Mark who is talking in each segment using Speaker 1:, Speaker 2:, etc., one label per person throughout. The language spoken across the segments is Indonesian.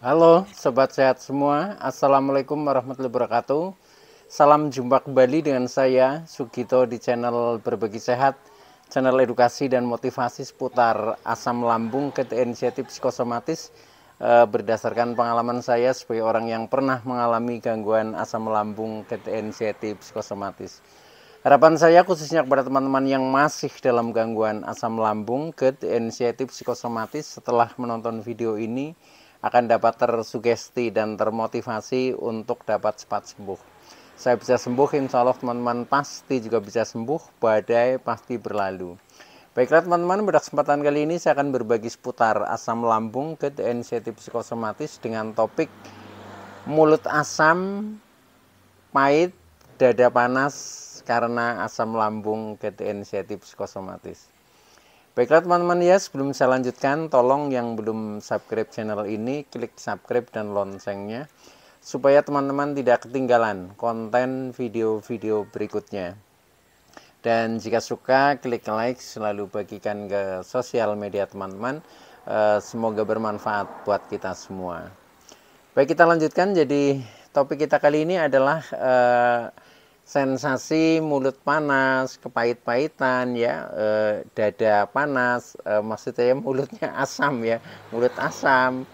Speaker 1: Halo sobat sehat semua, Assalamualaikum warahmatullahi wabarakatuh. Salam jumpa kembali dengan saya Sugito di channel Berbagi Sehat, channel edukasi dan motivasi seputar asam lambung, KT inisiatif psikosomatis. Berdasarkan pengalaman saya sebagai orang yang pernah mengalami gangguan asam lambung, KT inisiatif psikosomatis. Harapan saya khususnya kepada teman-teman yang masih dalam gangguan asam lambung, KT inisiatif psikosomatis, setelah menonton video ini akan dapat tersugesti dan termotivasi untuk dapat cepat sembuh. Saya bisa sembuh, insya Allah teman-teman pasti juga bisa sembuh, badai pasti berlalu. Baiklah teman-teman, pada kesempatan kali ini saya akan berbagi seputar asam lambung, KT inisiatif psikosomatis dengan topik mulut asam, pahit, dada panas karena asam lambung, KT inisiatif psikosomatis. Baiklah teman-teman ya, sebelum saya lanjutkan, tolong yang belum subscribe channel ini, klik subscribe dan loncengnya, supaya teman-teman tidak ketinggalan konten video-video berikutnya. Dan jika suka, klik like, selalu bagikan ke sosial media teman-teman. Semoga bermanfaat buat kita semua. Baik, kita lanjutkan. Jadi topik kita kali ini adalah sensasi mulut panas, kepahit-pahitan ya, dada panas, maksudnya mulutnya asam ya, mulut asam,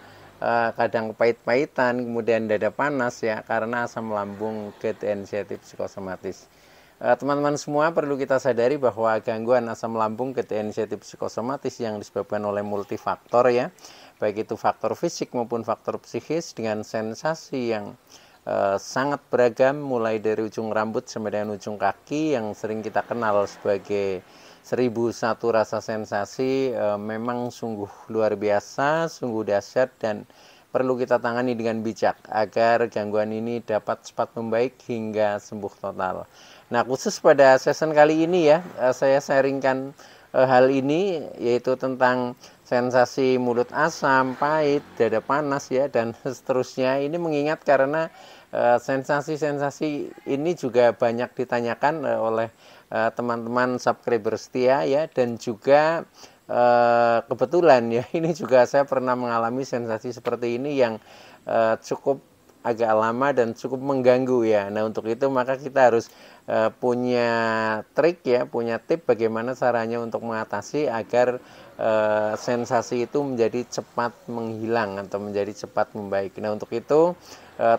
Speaker 1: kadang kepahit-pahitan, kemudian dada panas ya, karena asam lambung, KT inisiatif psikosomatis. Teman-teman semua perlu kita sadari bahwa gangguan asam lambung, KT inisiatif psikosomatis yang disebabkan oleh multifaktor ya, baik itu faktor fisik maupun faktor psikis, dengan sensasi yang sangat beragam, mulai dari ujung rambut sampai dengan ujung kaki yang sering kita kenal sebagai 1001 rasa sensasi. Memang sungguh luar biasa, sungguh dahsyat, dan perlu kita tangani dengan bijak agar gangguan ini dapat cepat membaik hingga sembuh total. Nah, khusus pada season kali ini ya, saya sharingkan hal ini, yaitu tentang sensasi mulut asam, pahit, dada panas ya, dan seterusnya. Ini mengingat karena sensasi-sensasi ini juga banyak ditanyakan oleh teman-teman subscriber setia ya, dan juga kebetulan ya, ini juga saya pernah mengalami sensasi seperti ini yang cukup agak lama dan cukup mengganggu ya. Nah, untuk itu maka kita harus punya trik ya, punya tip bagaimana caranya untuk mengatasi agar sensasi itu menjadi cepat menghilang atau menjadi cepat membaik. Nah, untuk itu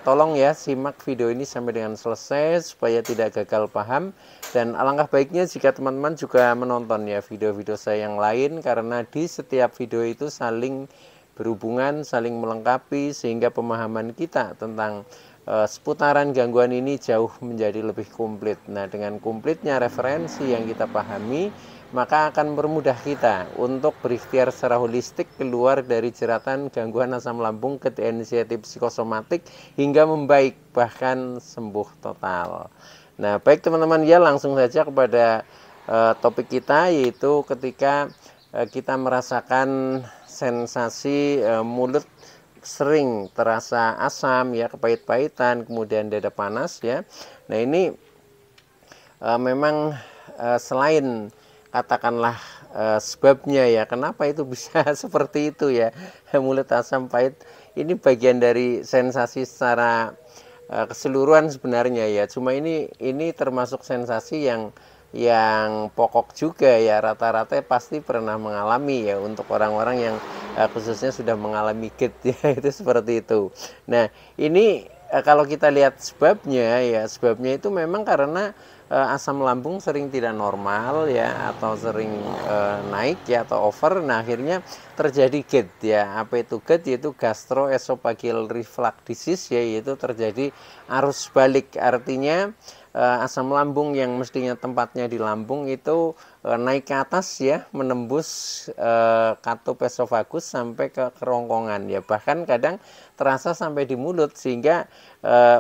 Speaker 1: tolong ya simak video ini sampai dengan selesai supaya tidak gagal paham, dan alangkah baiknya jika teman-teman juga menonton ya video-video saya yang lain, karena di setiap video itu saling berhubungan, saling melengkapi, sehingga pemahaman kita tentang seputaran gangguan ini jauh menjadi lebih komplit. Nah, dengan komplitnya referensi yang kita pahami, maka akan mempermudah kita untuk berikhtiar secara holistik keluar dari jeratan gangguan asam lambung, KT inisiatif psikosomatik, hingga membaik bahkan sembuh total. Nah, baik teman-teman ya, langsung saja kepada topik kita, yaitu ketika kita merasakan sensasi mulut sering terasa asam ya, kepahit-pahitan, kemudian dada panas ya. Nah, ini memang selain katakanlah sebabnya ya, kenapa itu bisa seperti itu ya, mulut asam pahit, ini bagian dari sensasi secara keseluruhan sebenarnya ya. Cuma ini termasuk sensasi yang pokok juga ya, rata-rata pasti pernah mengalami ya, untuk orang-orang yang khususnya sudah mengalami GERD ya, itu seperti itu. Nah, ini kalau kita lihat sebabnya ya, sebabnya itu memang karena asam lambung sering tidak normal ya, atau sering naik ya, atau over. Nah, akhirnya terjadi GERD ya. Apa itu GERD? Yaitu gastroesophageal reflux disease ya, yaitu terjadi arus balik, artinya asam lambung yang mestinya tempatnya di lambung itu naik ke atas ya, menembus katup esofagus sampai ke kerongkongan ya, bahkan kadang terasa sampai di mulut, sehingga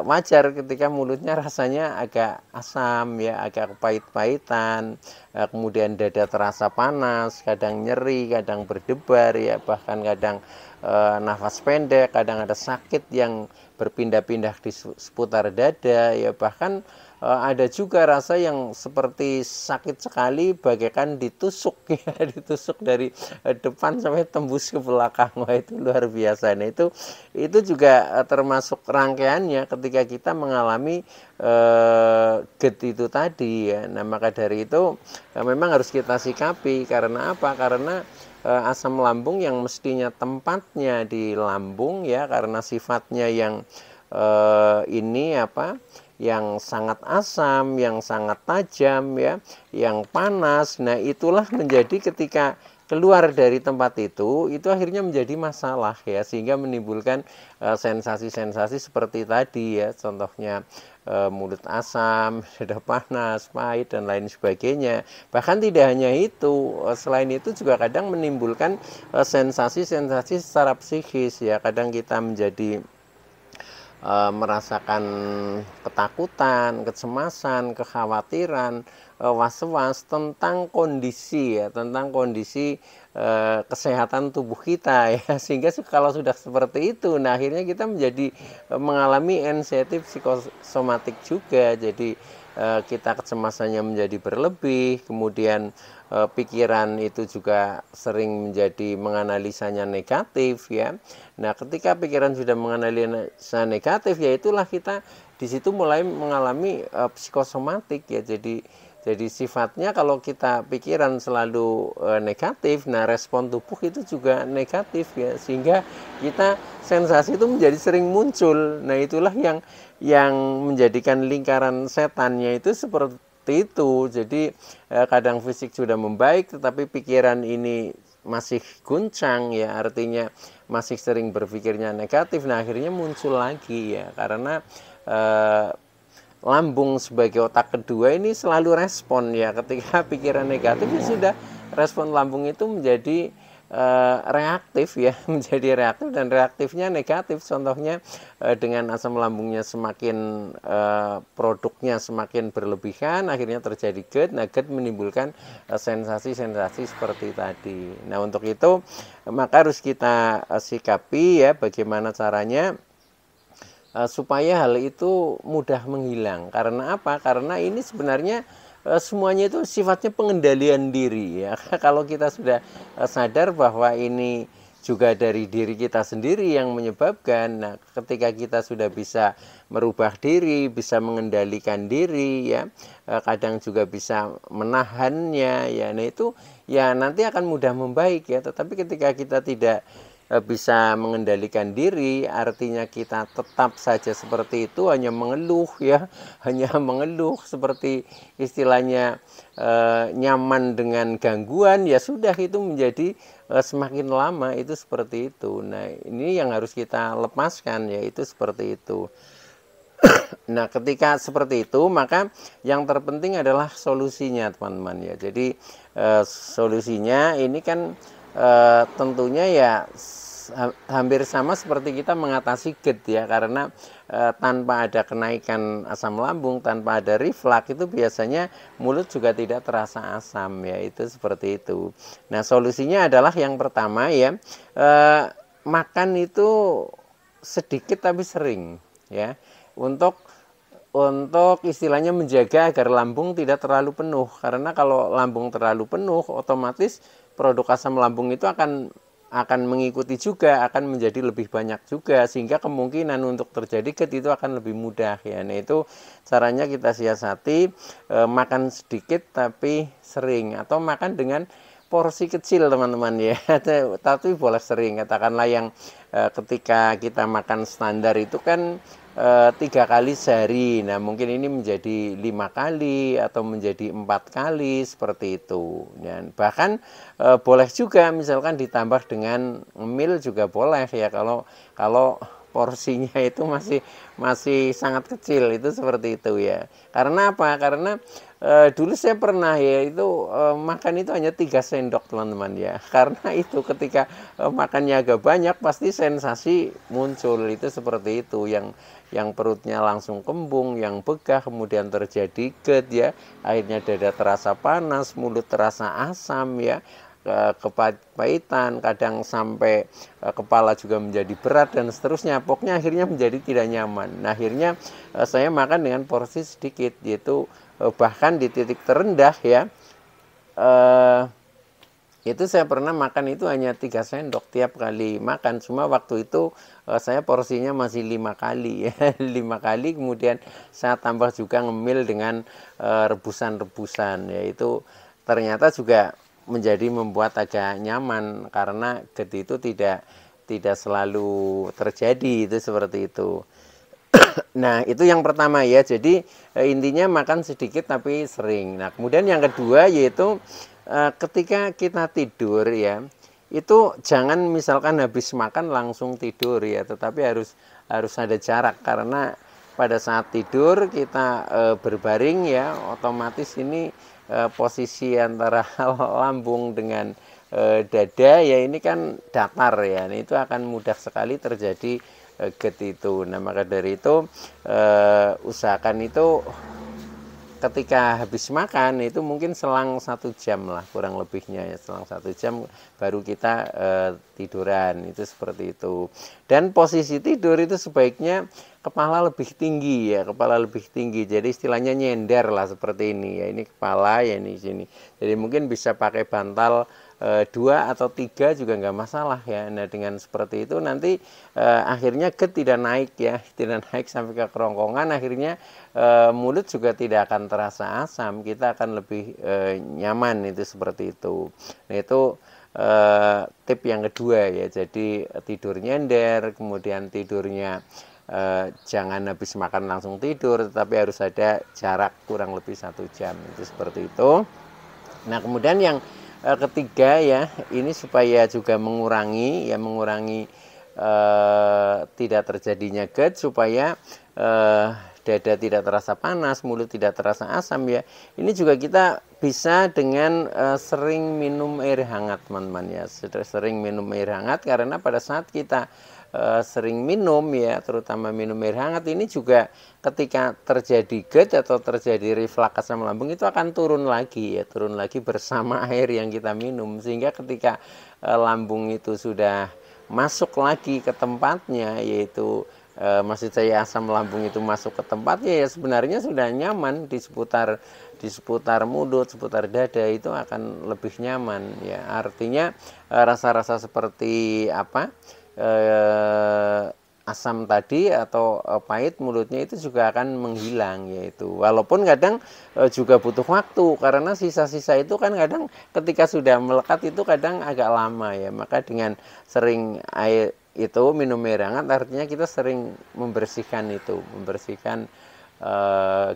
Speaker 1: wajar ketika mulutnya rasanya agak asam ya, agak pahit-pahitan, kemudian dada terasa panas, kadang nyeri, kadang berdebar ya, bahkan kadang nafas pendek, kadang ada sakit yang berpindah-pindah di seputar dada, ya bahkan ada juga rasa yang seperti sakit sekali bagaikan ditusuk ya, ditusuk dari depan sampai tembus ke belakang. Wah, itu luar biasa. Nah, itu juga termasuk rangkaiannya ketika kita mengalami GERD itu tadi ya. Nah, maka dari itu memang harus kita sikapi. Karena apa? Karena asam lambung yang mestinya tempatnya di lambung ya, karena sifatnya yang ini apa, yang sangat asam, yang sangat tajam ya, yang panas. Nah, itulah menjadi ketika keluar dari tempat itu akhirnya menjadi masalah ya, sehingga menimbulkan sensasi-sensasi seperti tadi ya, contohnya mulut asam, dada panas, pahit dan lain sebagainya. Bahkan tidak hanya itu, selain itu juga kadang menimbulkan sensasi-sensasi secara psikis ya, kadang kita menjadi merasakan ketakutan, kecemasan, kekhawatiran, was-was tentang kondisi ya, tentang kondisi kesehatan tubuh kita ya, sehingga kalau sudah seperti itu, nah akhirnya kita menjadi mengalami anxiety psikosomatik juga. Jadi kita kecemasannya menjadi berlebih, kemudian pikiran itu juga sering menjadi menganalisanya negatif ya. Nah, ketika pikiran sudah menganalisa negatif, ya itulah kita di situ mulai mengalami psikosomatik ya. Jadi sifatnya kalau kita pikiran selalu negatif, nah respon tubuh itu juga negatif ya, sehingga kita sensasi itu menjadi sering muncul. Nah, itulah yang menjadikan lingkaran setannya itu seperti itu. Jadi kadang fisik sudah membaik tetapi pikiran ini masih guncang ya, artinya masih sering berpikirnya negatif. Nah, akhirnya muncul lagi ya, karena lambung sebagai otak kedua ini selalu respon ya, ketika pikiran negatif ya sudah, respon lambung itu menjadi reaktif ya, menjadi reaktif dan reaktifnya negatif. Contohnya dengan asam lambungnya semakin produknya semakin berlebihan, akhirnya terjadi GERD. Nah, GERD menimbulkan sensasi-sensasi seperti tadi. Nah, untuk itu maka harus kita sikapi ya, bagaimana caranya supaya hal itu mudah menghilang. Karena apa? Karena ini sebenarnya semuanya itu sifatnya pengendalian diri ya. Kalau kita sudah sadar bahwa ini juga dari diri kita sendiri yang menyebabkan. Nah, ketika kita sudah bisa merubah diri, bisa mengendalikan diri ya, kadang juga bisa menahannya ya. Nah, itu ya nanti akan mudah membaik ya. Tetapi ketika kita tidak bisa mengendalikan diri, artinya kita tetap saja seperti itu, hanya mengeluh ya, hanya mengeluh seperti istilahnya nyaman dengan gangguan, ya sudah, itu menjadi semakin lama itu seperti itu. Nah, ini yang harus kita lepaskan, yaitu seperti itu. Nah, ketika seperti itu, maka yang terpenting adalah solusinya, teman-teman ya. Jadi solusinya ini kan tentunya ya hampir sama seperti kita mengatasi GERD ya, karena tanpa ada kenaikan asam lambung, tanpa ada reflux, itu biasanya mulut juga tidak terasa asam ya, itu seperti itu. Nah, solusinya adalah yang pertama ya, makan itu sedikit tapi sering ya, untuk istilahnya menjaga agar lambung tidak terlalu penuh. Karena kalau lambung terlalu penuh, otomatis produk asam lambung itu akan mengikuti juga, akan menjadi lebih banyak juga, sehingga kemungkinan untuk terjadi GERD itu akan lebih mudah ya. Nah, itu caranya kita siasati, makan sedikit tapi sering, atau makan dengan porsi kecil, teman-teman ya. Tapi boleh sering. Katakanlah yang ketika kita makan standar itu kan 3 kali sehari. Nah, mungkin ini menjadi 5 kali atau menjadi 4 kali seperti itu. Dan bahkan boleh juga misalkan ditambah dengan ngemil juga boleh ya, kalau porsinya itu masih sangat kecil, itu seperti itu ya. Karena apa? Karena dulu saya pernah ya itu makan itu hanya 3 sendok, teman-teman ya. Karena itu ketika makannya agak banyak pasti sensasi muncul, itu seperti itu, yang perutnya langsung kembung, yang begah, kemudian terjadi GERD ya. Akhirnya dada terasa panas, mulut terasa asam ya. kepahit-pahitan, kadang sampai kepala juga menjadi berat dan seterusnya. Pokoknya akhirnya menjadi tidak nyaman. Nah, akhirnya saya makan dengan porsi sedikit, yaitu bahkan di titik terendah ya, itu saya pernah makan itu hanya 3 sendok tiap kali makan. Cuma waktu itu saya porsinya masih 5 kali ya. 5 kali, kemudian saya tambah juga ngemil dengan rebusan-rebusan, yaitu ternyata juga menjadi membuat agak nyaman karena GERD itu tidak selalu terjadi, itu seperti itu. Nah, itu yang pertama ya. Jadi intinya makan sedikit tapi sering. Nah, kemudian yang kedua yaitu ketika kita tidur ya, itu jangan misalkan habis makan langsung tidur ya, tetapi harus ada jarak, karena pada saat tidur kita berbaring ya, otomatis ini posisi antara lambung dengan dada ya ini kan datar ya. Nah, itu akan mudah sekali terjadi GERD itu. Nah, maka dari itu usahakan itu ketika habis makan itu mungkin selang 1 jam lah kurang lebihnya ya, selang 1 jam baru kita tiduran, itu seperti itu. Dan posisi tidur itu sebaiknya kepala lebih tinggi ya, kepala lebih tinggi, jadi istilahnya nyender lah seperti ini ya, ini kepala ya, ini sini. Jadi mungkin bisa pakai bantal 2 atau 3 juga nggak masalah ya. Nah, dengan seperti itu nanti akhirnya GERD tidak naik ya, tidak naik sampai ke kerongkongan, akhirnya mulut juga tidak akan terasa asam, kita akan lebih nyaman, itu seperti itu. Nah, itu tip yang kedua ya, jadi tidur nyender, kemudian tidurnya jangan habis makan langsung tidur, tetapi harus ada jarak kurang lebih 1 jam, itu seperti itu. Nah, kemudian yang ketiga ya, ini supaya juga mengurangi tidak terjadinya GERD, supaya dada tidak terasa panas, mulut tidak terasa asam ya. Ini juga kita bisa dengan sering minum air hangat, teman-teman ya. Sering minum air hangat, karena pada saat kita sering minum ya, terutama minum air hangat, ini juga ketika terjadi GERD atau terjadi reflux asam lambung itu akan turun lagi ya, turun lagi bersama air yang kita minum, sehingga ketika lambung itu sudah masuk lagi ke tempatnya, yaitu maksud saya asam lambung itu masuk ke tempatnya ya, sebenarnya sudah nyaman di seputar mulut, seputar dada, itu akan lebih nyaman ya. Artinya rasa-rasa seperti apa, asam tadi atau pahit mulutnya itu juga akan menghilang, yaitu walaupun kadang juga butuh waktu, karena sisa-sisa itu kan kadang ketika sudah melekat itu kadang agak lama ya. Maka dengan sering air itu minum air hangat, artinya kita sering membersihkan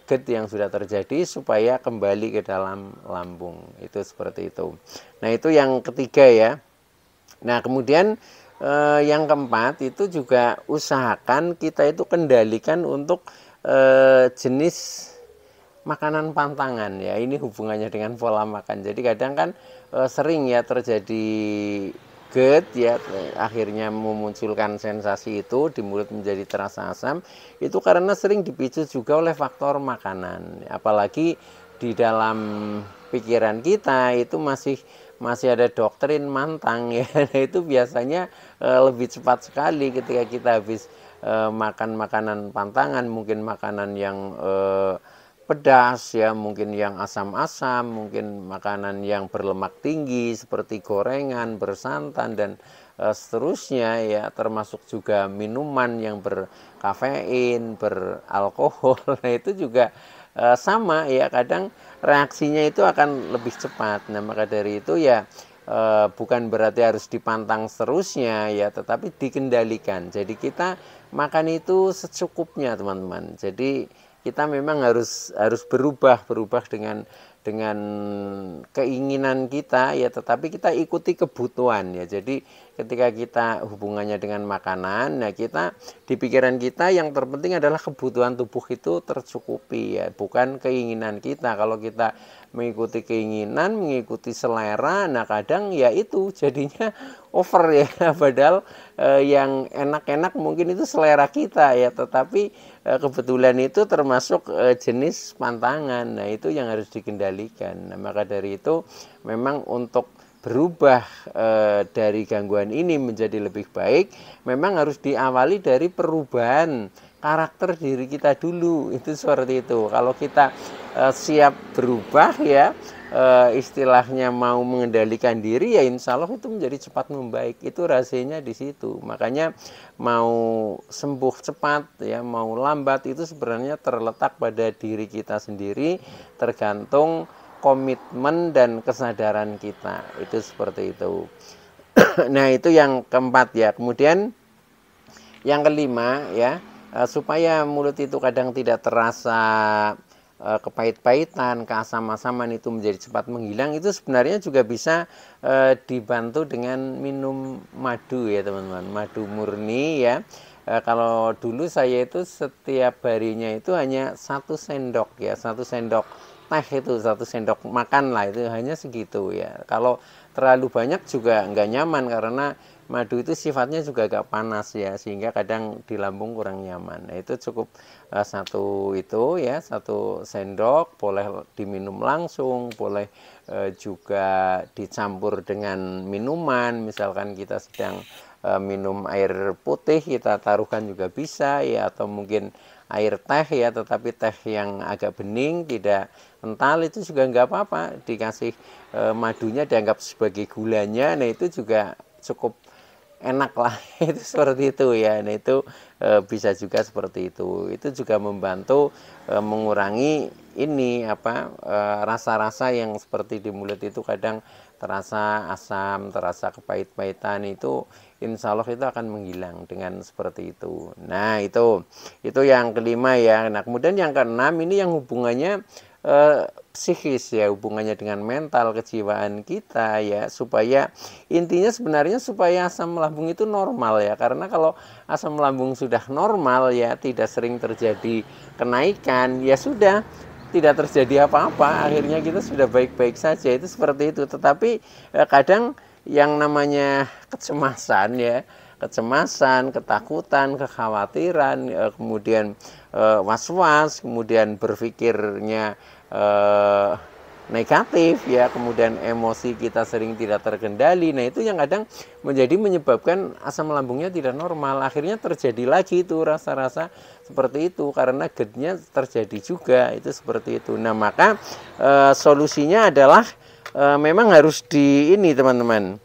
Speaker 1: GERD yang sudah terjadi supaya kembali ke dalam lambung, itu seperti itu. Nah, itu yang ketiga ya. Nah, kemudian yang keempat itu juga usahakan kita itu kendalikan untuk jenis makanan pantangan ya. Ini hubungannya dengan pola makan. Jadi kadang kan sering ya terjadi GERD ya, akhirnya memunculkan sensasi itu di mulut menjadi terasa asam, itu karena sering dipicu juga oleh faktor makanan. Apalagi di dalam pikiran kita itu masih ada doktrin mantang ya. Nah, itu biasanya lebih cepat sekali ketika kita habis makan makanan pantangan, mungkin makanan yang pedas ya, mungkin yang asam-asam, mungkin makanan yang berlemak tinggi seperti gorengan, bersantan dan seterusnya ya, termasuk juga minuman yang berkafein, beralkohol. Nah, itu juga sama ya, kadang reaksinya itu akan lebih cepat. Nah, maka dari itu ya bukan berarti harus dipantang seterusnya ya, tetapi dikendalikan. Jadi kita makan itu secukupnya, teman-teman. Jadi kita memang harus berubah dengan keinginan kita ya, tetapi kita ikuti kebutuhan ya. Jadi ketika kita hubungannya dengan makanan, nah kita di pikiran kita yang terpenting adalah kebutuhan tubuh itu tercukupi ya, bukan keinginan kita. Kalau kita mengikuti keinginan, mengikuti selera, nah kadang ya itu jadinya over ya. Padahal yang enak-enak mungkin itu selera kita ya, tetapi kebetulan itu termasuk jenis pantangan. Nah, itu yang harus dikendalikan. Nah, maka dari itu memang untuk berubah dari gangguan ini menjadi lebih baik, memang harus diawali dari perubahan karakter diri kita dulu. Itu seperti itu. Kalau kita siap berubah ya, istilahnya mau mengendalikan diri, ya insya Allah itu menjadi cepat membaik. Itu rahasianya di situ. Makanya mau sembuh cepat ya, mau lambat, itu sebenarnya terletak pada diri kita sendiri, tergantung komitmen dan kesadaran kita. Itu seperti itu. Nah, itu yang keempat ya. Kemudian yang kelima ya, supaya mulut itu kadang tidak terasa kepahit-pahitan, keasam-asaman itu menjadi cepat menghilang, itu sebenarnya juga bisa dibantu dengan minum madu ya teman-teman, madu murni ya. Kalau dulu saya itu setiap harinya itu hanya 1 sendok ya, 1 sendok teh, itu 1 sendok makan lah, itu hanya segitu ya. Kalau terlalu banyak juga nggak nyaman, karena madu itu sifatnya juga agak panas ya, sehingga kadang di lambung kurang nyaman. Nah, itu cukup satu itu ya, 1 sendok, boleh diminum langsung, boleh juga dicampur dengan minuman. Misalkan kita sedang minum air putih, kita taruhkan juga bisa ya, atau mungkin air teh ya, tetapi teh yang agak bening, tidak kental, itu juga nggak apa-apa. Dikasih madunya dianggap sebagai gulanya, nah itu juga cukup enak lah. Itu seperti itu ya. Nah, itu bisa juga seperti itu. Itu juga membantu mengurangi ini apa, rasa-rasa yang seperti di mulut itu kadang terasa asam, terasa kepahit-pahitan, itu insya Allah itu akan menghilang dengan seperti itu. Nah, itu yang kelima ya. Nah, kemudian yang keenam ini yang hubungannya psikis ya, hubungannya dengan mental, kejiwaan kita ya, supaya intinya sebenarnya supaya asam lambung itu normal ya. Karena kalau asam lambung sudah normal ya, tidak sering terjadi kenaikan, ya sudah, tidak terjadi apa-apa, akhirnya kita sudah baik-baik saja. Itu seperti itu. Tetapi kadang yang namanya kecemasan ya, kecemasan, ketakutan, kekhawatiran, kemudian was-was, kemudian berpikirnya negatif ya, kemudian emosi kita sering tidak terkendali. Nah, itu yang kadang menyebabkan asam lambungnya tidak normal. Akhirnya terjadi lagi itu rasa-rasa seperti itu, karena GERD-nya terjadi juga. Itu seperti itu. Nah, maka solusinya adalah memang harus ini teman-teman,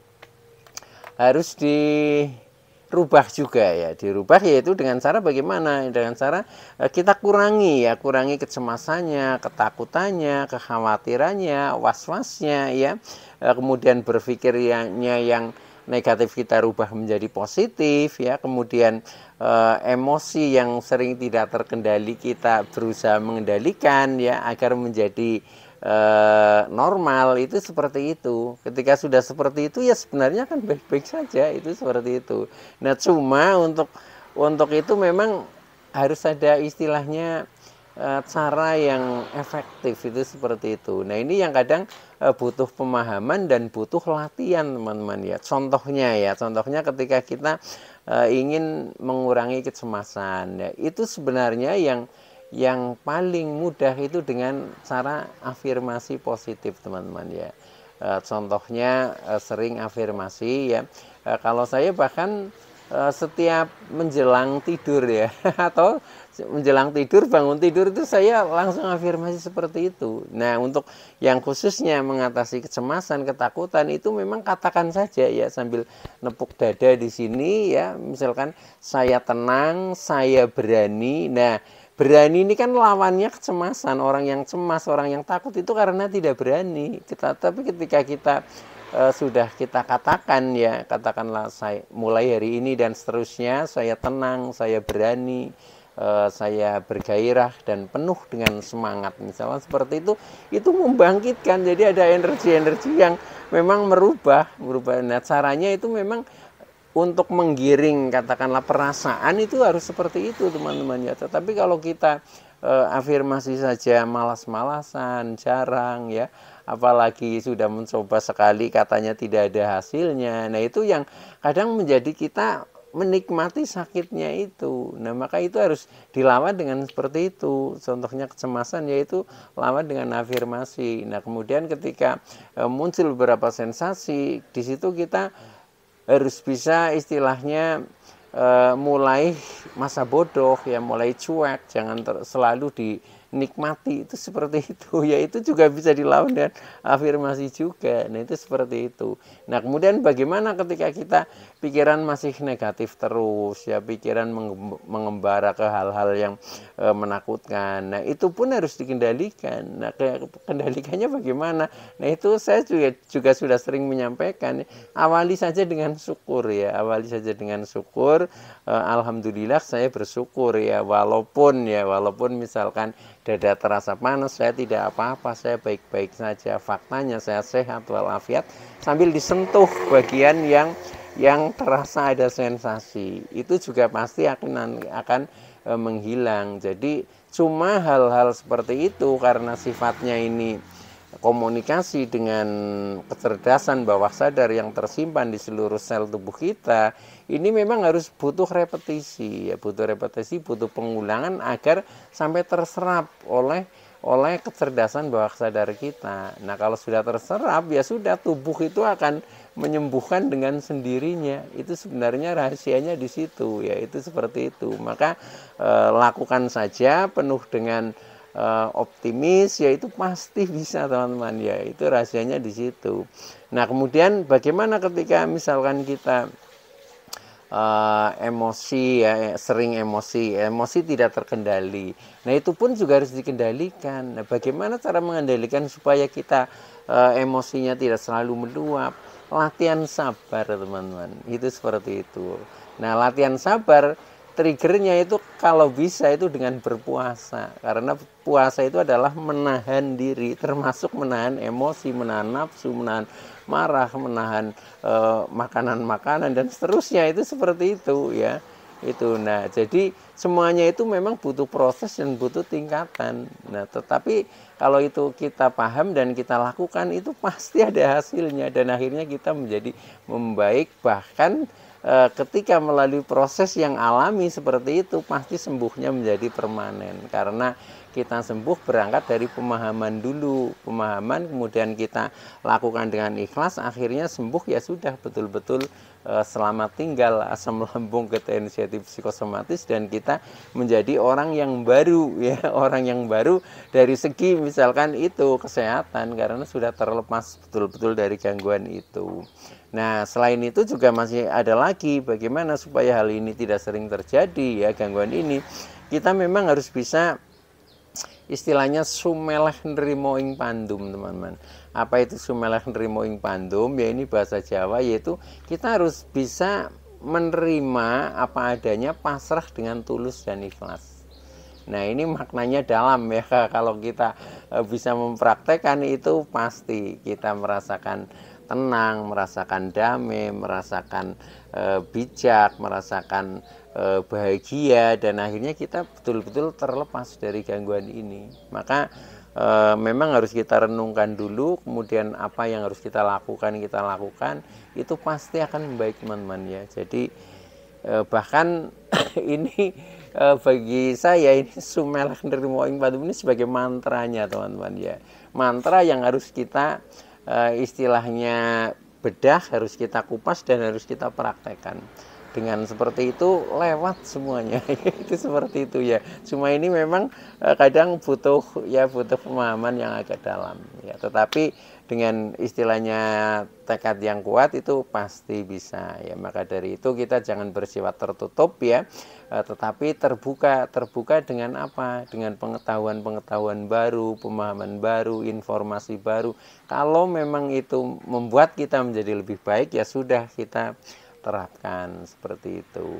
Speaker 1: harus dirubah juga ya, dirubah, yaitu dengan cara bagaimana? Dengan cara kita kurangi ya, kurangi kecemasannya, ketakutannya, kekhawatirannya, was-wasnya ya, kemudian berpikirnya yang negatif kita rubah menjadi positif ya, kemudian emosi yang sering tidak terkendali kita berusaha mengendalikan ya, agar menjadi normal. Itu seperti itu. Ketika sudah seperti itu ya sebenarnya kan baik-baik saja, itu seperti itu. Nah, cuma untuk itu memang harus ada istilahnya cara yang efektif, itu seperti itu. Nah, ini yang kadang butuh pemahaman dan butuh latihan teman-teman ya. Contohnya ketika kita ingin mengurangi kecemasan ya, itu sebenarnya yang paling mudah itu dengan cara afirmasi positif teman-teman ya. Contohnya sering afirmasi ya. Kalau saya bahkan setiap menjelang tidur ya, atau menjelang tidur, bangun tidur, itu saya langsung afirmasi seperti itu. Nah, untuk yang khususnya mengatasi kecemasan, ketakutan, itu memang katakan saja ya, sambil nepuk dada di sini ya, misalkan saya tenang, saya berani. Nah, berani ini kan lawannya kecemasan. Orang yang cemas, orang yang takut itu karena tidak berani. Tapi ketika kita sudah kita katakan ya, katakanlah saya mulai hari ini dan seterusnya saya tenang, saya berani, saya bergairah dan penuh dengan semangat, misalnya seperti itu membangkitkan. Jadi ada energi-energi yang memang merubah. Nah, caranya itu memang untuk menggiring katakanlah perasaan, itu harus seperti itu teman-teman ya. Tetapi kalau kita afirmasi saja malas-malasan, jarang ya, apalagi sudah mencoba sekali katanya tidak ada hasilnya, nah itu yang kadang menjadi kita menikmati sakitnya itu. Nah, maka itu harus dilawan dengan seperti itu. Contohnya kecemasan yaitu lawan dengan afirmasi. Nah, kemudian ketika muncul beberapa sensasi, di situ kita harus bisa istilahnya mulai masa bodoh ya, mulai cuek, jangan selalu dinikmati, itu seperti itu ya. Itu juga bisa dilawan dengan afirmasi juga. Nah, itu seperti itu. Nah, kemudian bagaimana ketika kita pikiran masih negatif terus ya, pikiran mengembara ke hal-hal yang menakutkan. Nah, itu pun harus dikendalikan. Nah, kendalikannya bagaimana? Nah, itu saya juga sudah sering menyampaikan, awali saja dengan syukur ya, awali saja dengan syukur. Alhamdulillah saya bersyukur ya, walaupun misalkan dada terasa panas, saya tidak apa-apa, saya baik-baik saja, faktanya saya sehat walafiat, sambil disentuh bagian yang terasa ada sensasi, itu juga pasti akan menghilang. Jadi cuma hal-hal seperti itu karena sifatnya ini komunikasi dengan kecerdasan bawah sadar yang tersimpan di seluruh sel tubuh kita, ini memang harus butuh repetisi ya, butuh pengulangan agar sampai terserap oleh kecerdasan bawah sadar kita. Nah, kalau sudah terserap ya sudah, tubuh itu akan menyembuhkan dengan sendirinya. Itu sebenarnya rahasianya di situ ya, itu seperti itu. Maka lakukan saja penuh dengan optimis, ya itu pasti bisa teman-teman ya, itu rahasianya di situ. Nah, kemudian bagaimana ketika misalkan kita emosi ya, sering emosi tidak terkendali. Nah, itu pun juga harus dikendalikan. Nah, bagaimana cara mengendalikan supaya kita emosinya tidak selalu meluap? Latihan sabar teman-teman, itu seperti itu. Nah, latihan sabar triggernya itu kalau bisa itu dengan berpuasa, karena puasa itu adalah menahan diri, termasuk menahan emosi, menahan nafsu, menahan marah, menahan makanan-makanan dan seterusnya, itu seperti itu ya. Itu, nah jadi semuanya itu memang butuh proses dan butuh tingkatan. Nah, tetapi kalau itu kita paham dan kita lakukan, itu pasti ada hasilnya dan akhirnya kita menjadi membaik. Bahkan ketika melalui proses yang alami seperti itu, pasti sembuhnya menjadi permanen, karena kita sembuh berangkat dari pemahaman dulu, pemahaman, kemudian kita lakukan dengan ikhlas, akhirnya sembuh ya sudah, betul-betul selamat tinggal, asam lambung, kita inisiatif psikosomatis, dan kita menjadi orang yang baru ya, orang yang baru dari segi misalkan itu kesehatan, karena sudah terlepas betul-betul dari gangguan itu. Nah, selain itu juga masih ada lagi bagaimana supaya hal ini tidak sering terjadi ya, gangguan ini. Kita memang harus bisa istilahnya sumeleh nrimo ing pandum, teman-teman. Apa itu sumeleh nrimo ing pandum? Ya, ini bahasa Jawa, yaitu kita harus bisa menerima apa adanya, pasrah dengan tulus dan ikhlas. Nah, ini maknanya dalam ya, kalau kita bisa mempraktekkan itu pasti kita merasakan tenang, merasakan damai, merasakan bijak, merasakan bahagia, dan akhirnya kita betul-betul terlepas dari gangguan ini. Maka memang harus kita renungkan dulu, kemudian apa yang harus kita lakukan, itu pasti akan membaik teman-teman ya. Jadi bahkan ini bagi saya ini sumeleh nrimo ing pandum ini sebagai mantranya teman-teman ya. Mantra yang harus kita istilahnya bedah, harus kita kupas dan harus kita praktekkan. Dengan seperti itu lewat semuanya. Itu seperti itu ya. Cuma ini memang kadang butuh pemahaman yang agak dalam ya. Tetapi dengan istilahnya tekad yang kuat itu pasti bisa ya. Maka dari itu kita jangan bersifat tertutup ya, tetapi terbuka dengan apa? Dengan pengetahuan baru, pemahaman baru, informasi baru. Kalau memang itu membuat kita menjadi lebih baik, ya sudah, kita terapkan seperti itu.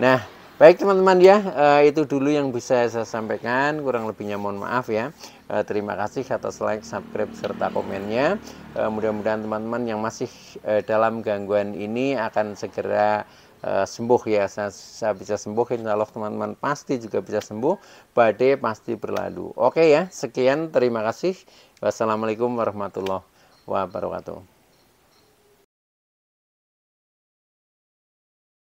Speaker 1: Nah, baik teman-teman ya, itu dulu yang bisa saya sampaikan, kurang lebihnya mohon maaf ya. Terima kasih atas like, subscribe, serta komennya. Mudah-mudahan teman-teman yang masih dalam gangguan ini akan segera sembuh ya. Saya bisa sembuh, insya Allah teman-teman pasti juga bisa sembuh, badai pasti berlalu. Oke ya, sekian, terima kasih. Wassalamualaikum warahmatullahi wabarakatuh.